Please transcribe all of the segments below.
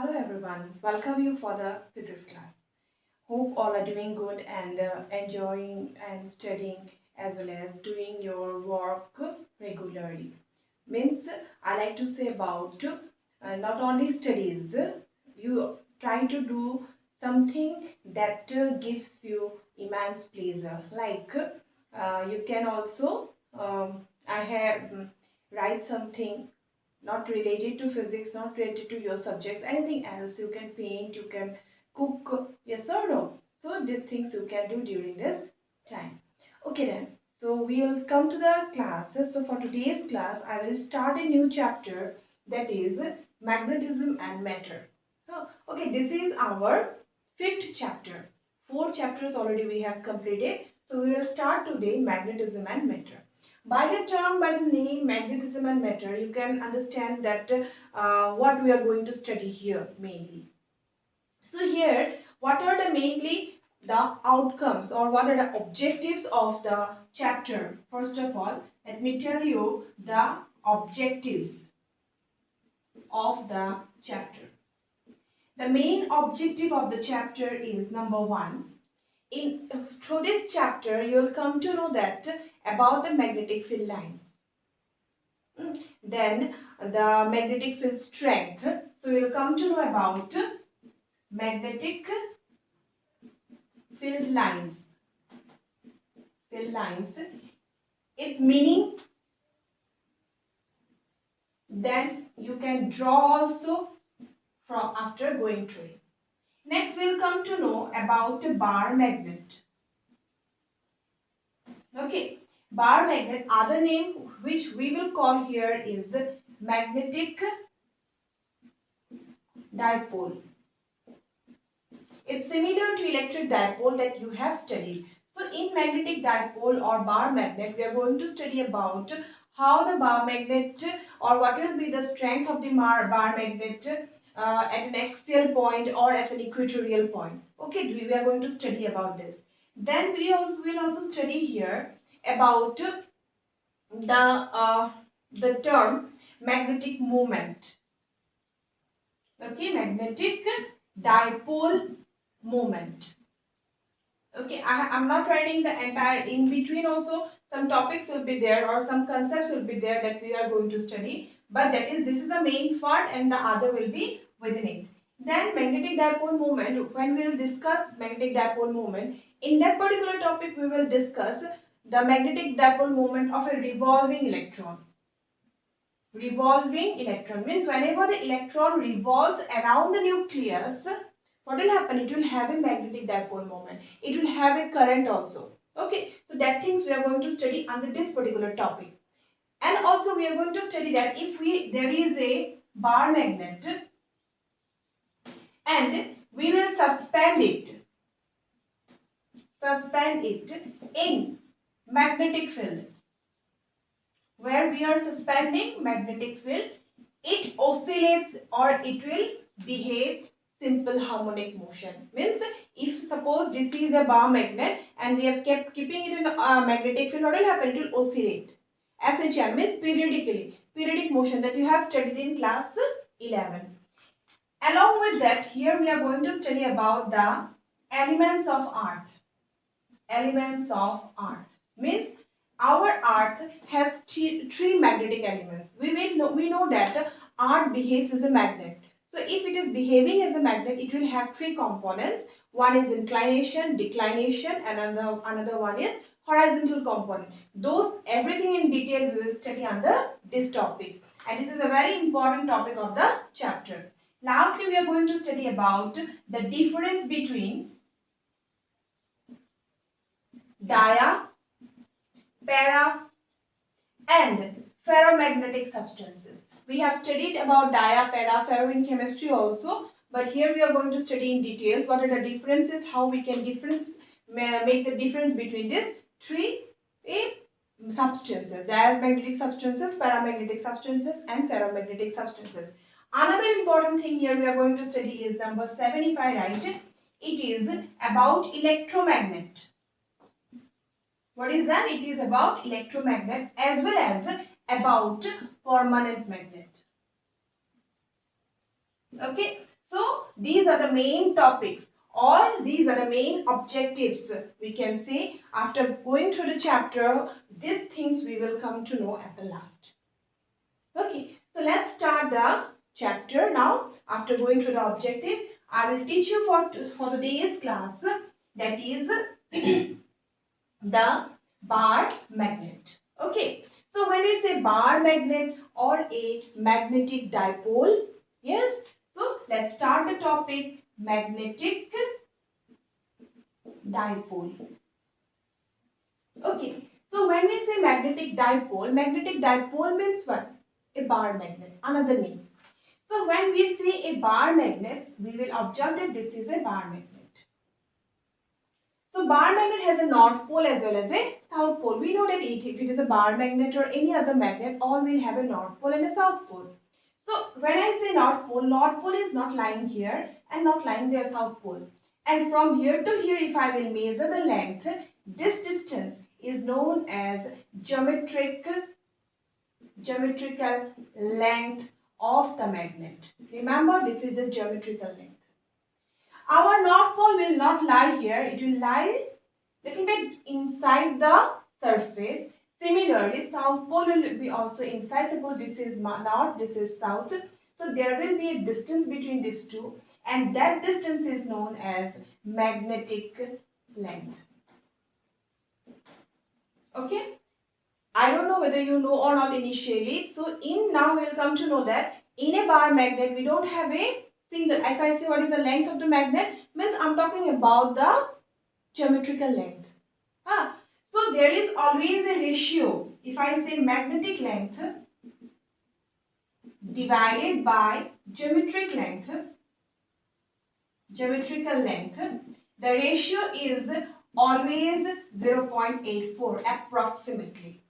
Hello everyone, welcome you for the physics class. Hope all are doing good and enjoying and studying as well as doing your work regularly. Means I like to say about not only studies, you try to do something that gives you immense pleasure. Like you can also I have write something not related to physics, not related to your subjects, anything else. You can paint, you can cook, yes or no. So these things you can do during this time. Okay then. So we will come to the classes. So for today's class, I will start a new chapter, that is magnetism and matter. Okay, this is our fifth chapter. Four chapters already we have completed. So we will start today magnetism and matter. By the name magnetism and matter, you can understand that what we are going to study here mainly. So here, what are the mainly the outcomes or what are the objectives of the chapter? First of all, let me tell you the objectives of the chapter. The main objective of the chapter is number one. Through this chapter, you will come to know that about the magnetic field lines. Then the magnetic field strength. So you will come to know about magnetic field lines. Field lines. Its meaning. Then you can draw also from after going through it. Next we will come to know about a bar magnet. Okay, bar magnet, other name which we will call here is magnetic dipole. It's similar to electric dipole that you have studied. So in magnetic dipole or bar magnet, we are going to study about how the bar magnet or what will be the strength of the bar magnet at an axial point or at an equatorial point. Okay, we are going to study about this. Then we also will also study here about the term magnetic moment. Okay, magnetic dipole moment. Okay, I'm not writing the entire, in between also some topics will be there or some concepts will be there that we are going to study, but that is, this is the main part and the other will be within it. Then magnetic dipole moment, when we will discuss magnetic dipole moment, in that particular topic we will discuss the magnetic dipole moment of a revolving electron. Revolving electron means whenever the electron revolves around the nucleus, what will happen? It will have a magnetic dipole moment. It will have a current also. Okay, so that things we are going to study under this particular topic. And also we are going to study that if there is a bar magnet and we will suspend it in magnetic field, where we are suspending magnetic field, it oscillates or it will behave simple harmonic motion. Means if suppose this is a bar magnet and we have kept keeping it in a magnetic field, what will happen? It will oscillate. SHM means periodically, periodic motion that you have studied in class 11. Along with that, here we are going to study about the elements of earth. Elements of earth means our earth has three magnetic elements. We know that earth behaves as a magnet. So if it is behaving as a magnet, it will have three components. One is inclination, declination, and another one is horizontal component. Those everything in detail we will study under this topic. And this is a very important topic of the chapter. Lastly, we are going to study about the difference between dia, para, and ferromagnetic substances. We have studied about dia, para, ferro in chemistry also, but here we are going to study in details what are the differences, how we can make the difference between these three substances: diamagnetic substances, paramagnetic substances, and ferromagnetic substances. Another important thing here we are going to study is number 7, if I write it. It is about electromagnet. What is that? It is about electromagnet as well as about permanent magnet. Okay. So these are the main topics, or these are the main objectives, we can say. After going through the chapter, these things we will come to know at the last. Okay, so let's start the chapter now. After going through the objective, I will teach you for today's class, that is the bar magnet. Okay, so when we say bar magnet or a magnetic dipole, yes, so let's start the topic, magnetic dipole. Okay, so when we say magnetic dipole means what? A bar magnet, another name. So when we say a bar magnet, we will observe that this is a bar magnet. So bar magnet has a north pole as well as a south pole. We know that if it is a bar magnet or any other magnet, all will have a north pole and a south pole. So when I say north pole is not lying here and not lying there, south pole. And from here to here, if I will measure the length, this distance is known as geometrical length of the magnet. Remember, this is the geometrical length. Our north pole will not lie here, it will lie little bit inside the surface. Similarly, south pole will be also inside. Suppose this is north, this is south. So there will be a distance between these two, and that distance is known as magnetic length. Okay? I don't know whether you know or not initially. So now we will come to know that in a bar magnet we don't have a single. If I say what is the length of the magnet, means I'm talking about the geometrical length. So there is always a ratio. If I say magnetic length divided by geometrical length, the ratio is always 0.84 approximately.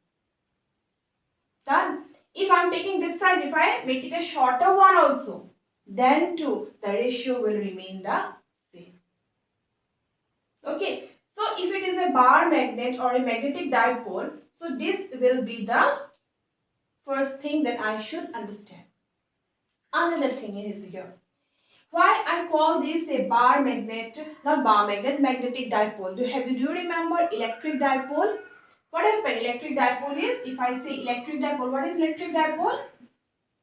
Done. If I am taking this side, if I make it a shorter one also, then too the ratio will remain the same. Okay. So if it is a bar magnet or a magnetic dipole, so this will be the first thing that I should understand. Another thing is here. Why I call this a bar magnet, not bar magnet, magnetic dipole. Do you remember electric dipole? What happened? Electric dipole is, if I say electric dipole, what is electric dipole?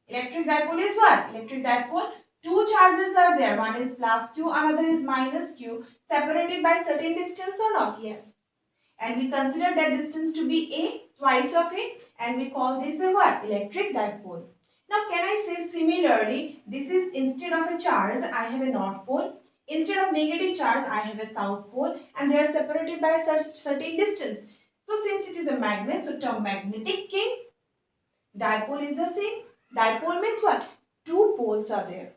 Electric dipole is what? Electric dipole, two charges are there. One is plus Q, another is minus Q, separated by certain distance or not? Yes. And we consider that distance to be A, twice of A, and we call this a what? Electric dipole. Now can I say similarly, this is instead of a charge, I have a north pole. Instead of negative charge, I have a south pole, and they are separated by a certain distance. So since it is a magnet, so term magnetic came. Dipole is the same. Dipole means what? Two poles are there.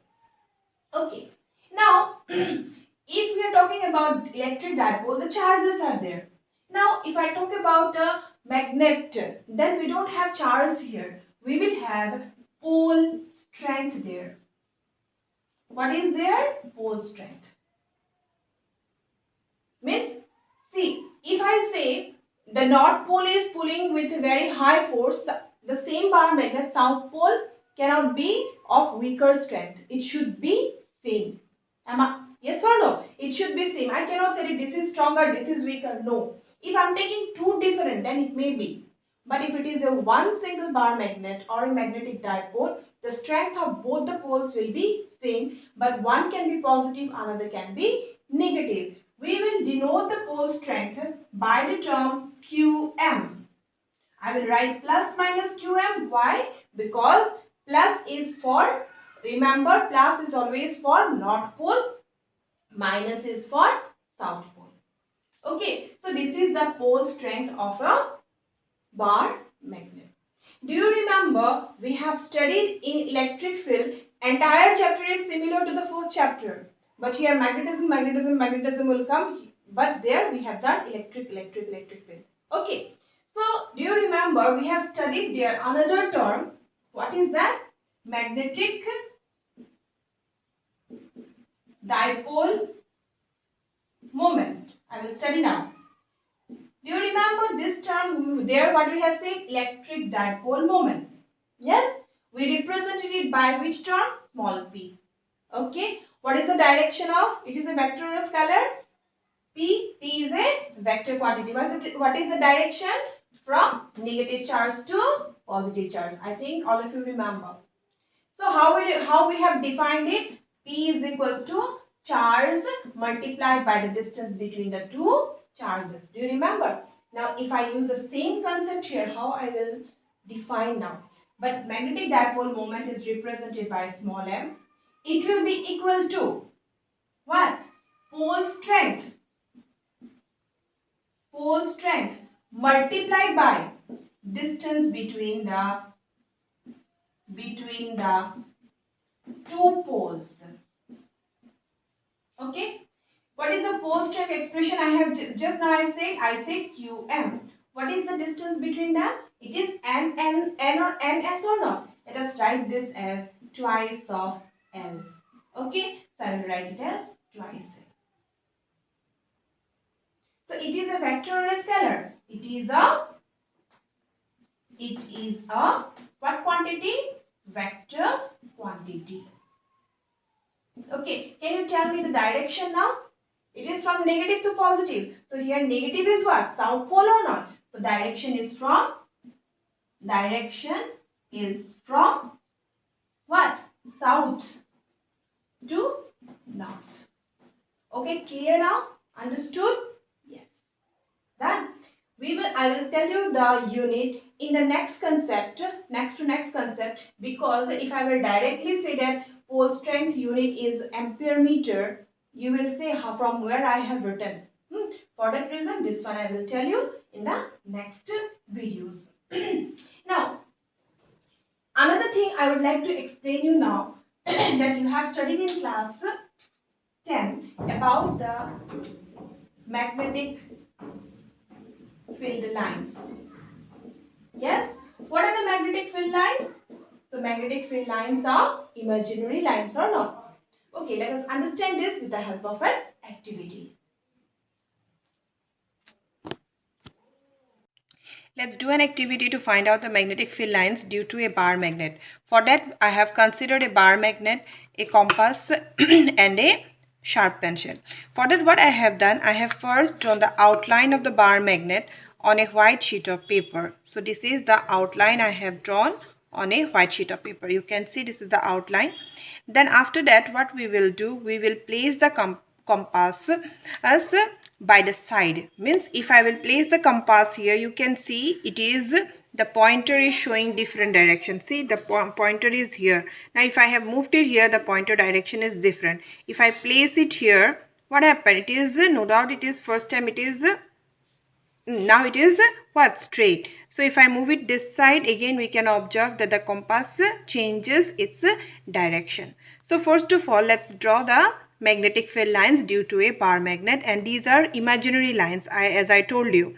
Okay. Now, if we are talking about electric dipole, the charges are there. Now, if I talk about a magnet, then we don't have charge here. We will have pole strength there. What is there? Pole strength. Means, see, if I say the north pole is pulling with a very high force, the same bar magnet, south pole cannot be of weaker strength. It should be same. Yes or no? It should be same. I cannot say that this is stronger, this is weaker. No. If I am taking two different, then it may be. But if it is a one single bar magnet or a magnetic dipole, the strength of both the poles will be same. But one can be positive, another can be negative. We will denote the pole strength by the term Qm. I will write plus minus Qm. Why? Because plus is for, remember, plus is always for north pole, minus is for south pole. Okay, so this is the pole strength of a bar magnet. Do you remember we have studied in electric field, entire chapter is similar to the first chapter. But here magnetism will come. But there we have done electric field. Okay. So, do you remember we have studied there another term. What is that? Magnetic dipole moment. I will study now. Do you remember this term? There what we have said? Electric dipole moment. Yes? We represented it by which term? Small p. Okay? What is the direction of? It is a vector or a scalar? P is a vector quantity. What is the direction? From negative charge to positive charge. I think all of you remember. So how we have defined it? P is equals to charge multiplied by the distance between the two charges. Do you remember? Now if I use the same concept here, how I will define now? But magnetic dipole moment is represented by small m. It will be equal to what? Pole strength multiplied by distance between the two poles. Okay. What is the pole strength expression? I have just now I said qm. What is the distance between them? It is n or ns or not? Let us write this as twice of l. Okay. So I will write it as twice l. So it is a vector or a scalar? It is a what quantity? Vector quantity. Okay, can you tell me the direction now? It is from negative to positive. So here negative is what? South pole or not? So direction is from what? South to north. Okay, clear now? Understood? Yes. Done. I will tell you the unit in the next concept, next concept, because if I will directly say that pole strength unit is ampere meter, you will say how from where I have written. For that reason, this one I will tell you in the next videos. Now, another thing I would like to explain you now that you have studied in class 10 about the magnetic field lines. Yes, what are the magnetic field lines? So magnetic field lines are imaginary lines or not? Okay, let us understand this with the help of an activity. Let's do an activity to find out the magnetic field lines due to a bar magnet. For that, I have considered a bar magnet, a compass and a sharp pencil. For that, what I have done, I have first drawn the outline of the bar magnet on a white sheet of paper. So this is the outline I have drawn on a white sheet of paper. You can see this is the outline. Then after that, what we will do, we will place the compass as by the side. Means if I will place the compass here, you can see it is the pointer is showing different direction. See, the pointer is here. Now if I have moved it here, the pointer direction is different. If I place it here, what happened? It is no doubt it is first time it is now it is what? Straight. So if I move it this side, again we can observe that the compass changes its direction. So first of all, let's draw the magnetic field lines due to a bar magnet, and these are imaginary lines as I told you.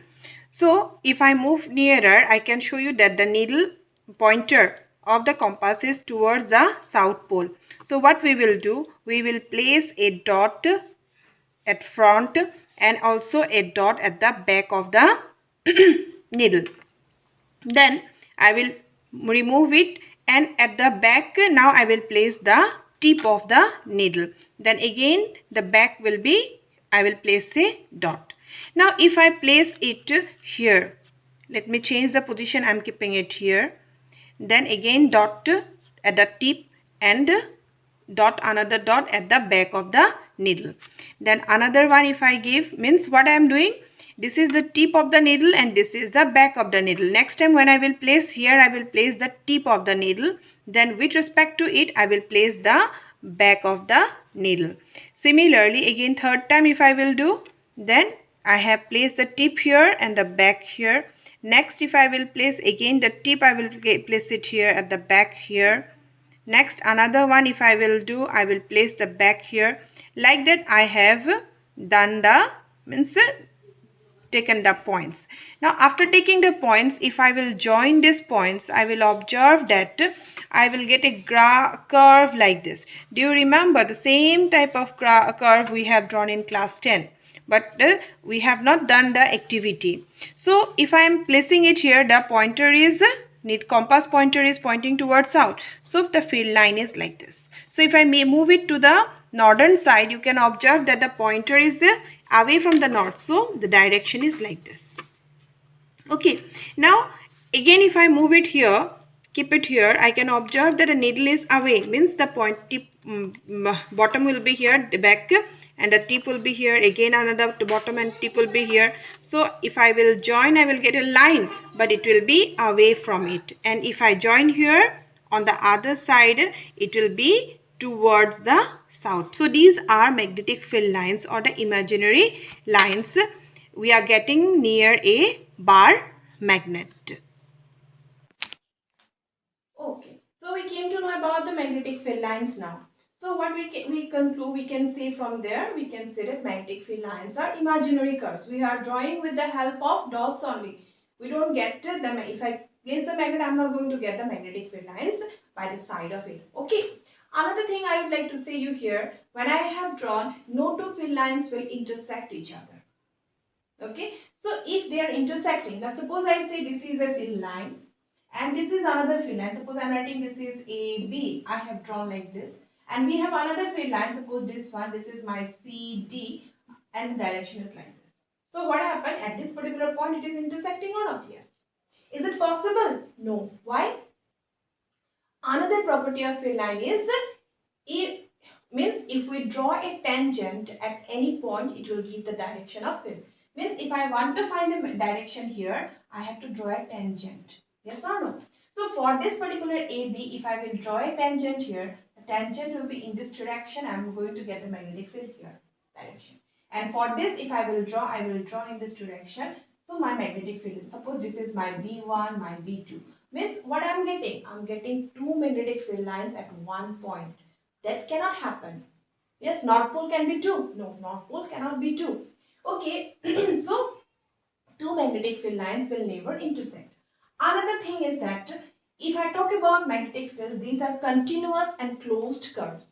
So if I move nearer, I can show you that the needle pointer of the compass is towards the south pole. So what we will do, we will place a dot at front and also a dot at the back of the needle. Then I will remove it, and at the back now I will place the tip of the needle. Then again the back will be, I will place a dot. Now if I place it here, let me change the position, I am keeping it here. Then again dot at the tip and dot, another dot at the back of the needle. Then another one if I give, means what I am doing, this is the tip of the needle and this is the back of the needle. Next time when I will place here, I will place the tip of the needle. Then with respect to it, I will place the back of the needle. Similarly, again third time if I will do, then I have placed the tip here and the back here. Next if I will place again the tip, I will place it here at the back here. Next another one if I will do, I will place the back here. Like that I have done the, means taken the points. Now after taking the points, if I will join these points, I will observe that I will get a curve like this. Do you remember the same type of curve we have drawn in class 10? But we have not done the activity. So if I am placing it here, the pointer is, compass pointer is pointing towards south. So the field line is like this. So if I may move it to the northern side, you can observe that the pointer is away from the north, so the direction is like this. Okay, now again if I move it here, keep it here, I can observe that the needle is away, means the point tip bottom will be here, the back, and the tip will be here, again another bottom and tip will be here. So if I will join, I will get a line, but it will be away from it. And if I join here on the other side, it will be towards the south. So these are magnetic field lines or the imaginary lines we are getting near a bar magnet. Okay, so we came to know about the magnetic field lines now. So what we can say from there, we can say that magnetic field lines are imaginary curves. We are drawing with the help of dots only. We don't get the, if I place the magnet, I am not going to get the magnetic field lines by the side of it. Okay. Another thing I would like to say you here, when I have drawn, no two field lines will intersect each other. Okay. So if they are intersecting, now suppose I say this is a field line and this is another field line. Suppose I am writing this is AB. I have drawn like this. And we have another field line. Suppose this one, this is my CD and the direction is like this. So what happened at this particular point, it is intersecting or not? Yes. Is it possible? No. Why? Another property of field line is if we draw a tangent at any point, it will give the direction of field. Means if I want to find the direction here, I have to draw a tangent. Yes or no? So for this particular AB, if I will draw a tangent here, the tangent will be in this direction. I am going to get the magnetic field here direction. And for this, if I will draw in this direction. So my magnetic field is, suppose this is my B1, my B2. Means what I am getting? I am getting two magnetic field lines at one point. That cannot happen. Yes, North Pole can be 2. No, North Pole cannot be 2. Okay, so two magnetic field lines will never intersect. Another thing is that if I talk about magnetic fields, these are continuous and closed curves.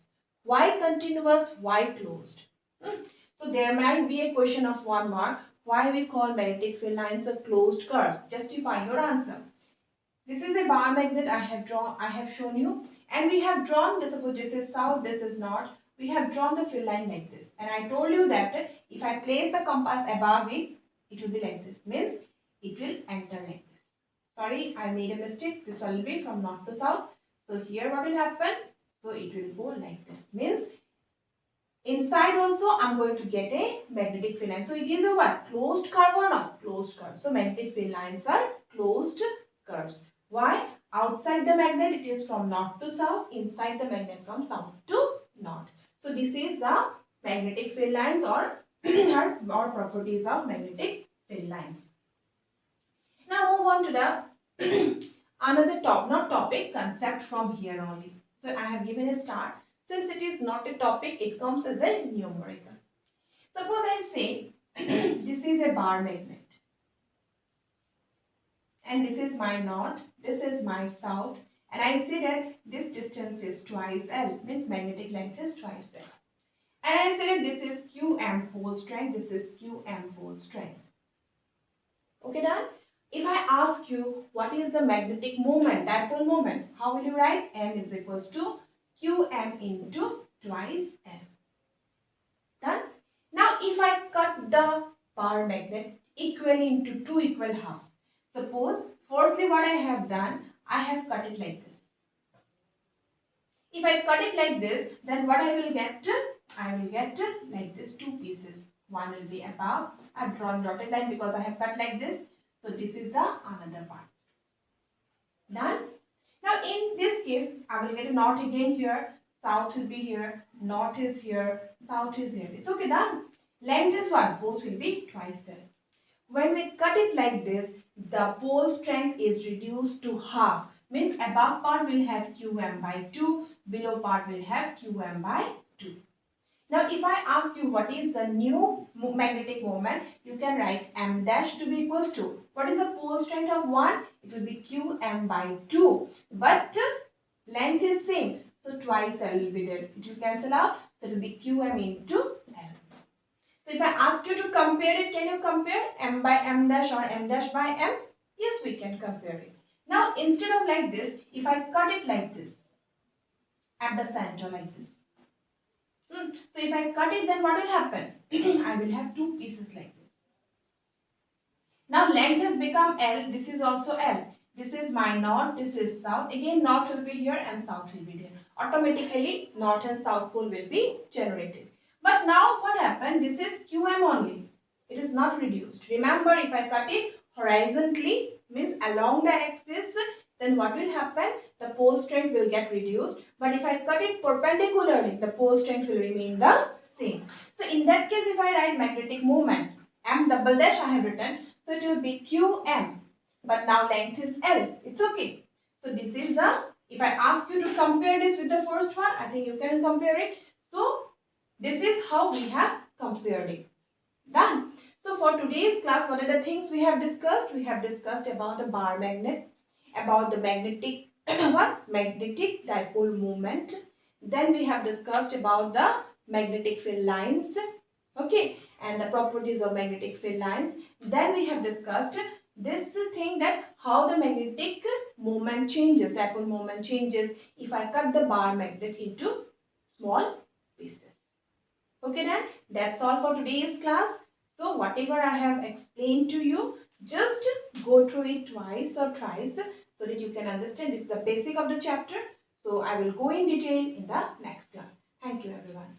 Why continuous? Why closed? So there might be a question of 1 mark. Why we call magnetic field lines a closed curves? Justify your answer. This is a bar magnet I have shown you, and we have drawn this. Suppose this is south, this is north. We have drawn the field line like this, and I told you that if I place the compass above it, it will be like this. Means it will enter like this. Sorry, I made a mistake. This will be from north to south. So here what will happen? So it will go like this. Means inside also I am going to get a magnetic field line. So it is a what? Closed curve or not? Closed curve. So magnetic field lines are closed curves. Why? Outside the magnet it is from north to south. Inside the magnet from south to north. So this is the magnetic field lines or properties of magnetic field lines. Now move on to the another concept from here only. So I have given a start. Since it is not a topic, it comes as a numerical. Suppose I say this is a bar magnet. And this is my north, this is my south, and I say that this distance is twice L, means magnetic length is twice L. And I say that this is Qm pole strength, this is Qm pole strength. Okay, done? If I ask you what is the magnetic moment, dipole moment, how will you write? M is equals to Qm into twice L. Done? Now if I cut the bar magnet equally into two equal halves. Suppose, firstly what I have done, I have cut it like this. If I cut it like this, then what I will get? I will get like this, two pieces. One will be above. I have drawn dotted line because I have cut like this. So this is the another part. Done? Now in this case, I will get a north again here. South will be here. North is here. South is here. It's okay, done. Length is what? Both will be twice there. When we cut it like this, the pole strength is reduced to half. Means above part will have Qm by 2, below part will have Qm by 2. Now if I ask you what is the new magnetic moment, you can write m dash to be equals to, what is the pole strength of 1? It will be Qm by 2. But length is same. So twice L will be there. It will cancel out. So it will be Qm into L. So if I ask you to compare it, can you compare m by m dash or m dash by m? Yes, we can compare it. Now instead of like this, if I cut it like this, at the center like this. So if I cut it, then what will happen? I will have two pieces like this. Now length has become L. This is also L. This is my north. This is south. Again, north will be here and south will be there. Automatically, north and south pole will be generated. But now what happened? This is QM only. It is not reduced. Remember, if I cut it horizontally, means along the axis, then what will happen? The pole strength will get reduced. But if I cut it perpendicularly, the pole strength will remain the same. So in that case, if I write magnetic moment, M double dash I have written, so it will be QM. But now length is L. It's okay. So this is the, if I ask you to compare this with the first one, I think you can compare it. So this is how we have compared it. Done. So for today's class, what are the things we have discussed? We have discussed about the bar magnet, about the magnetic what? Magnetic dipole moment. Then we have discussed about the magnetic field lines. Okay, and the properties of magnetic field lines. Then we have discussed this thing that how the magnetic moment changes, dipole moment changes if I cut the bar magnet into small pieces. Okay then, that's all for today's class. So whatever I have explained to you, just go through it twice or thrice so that you can understand. This is the basic of the chapter. So I will go in detail in the next class. Thank you everyone.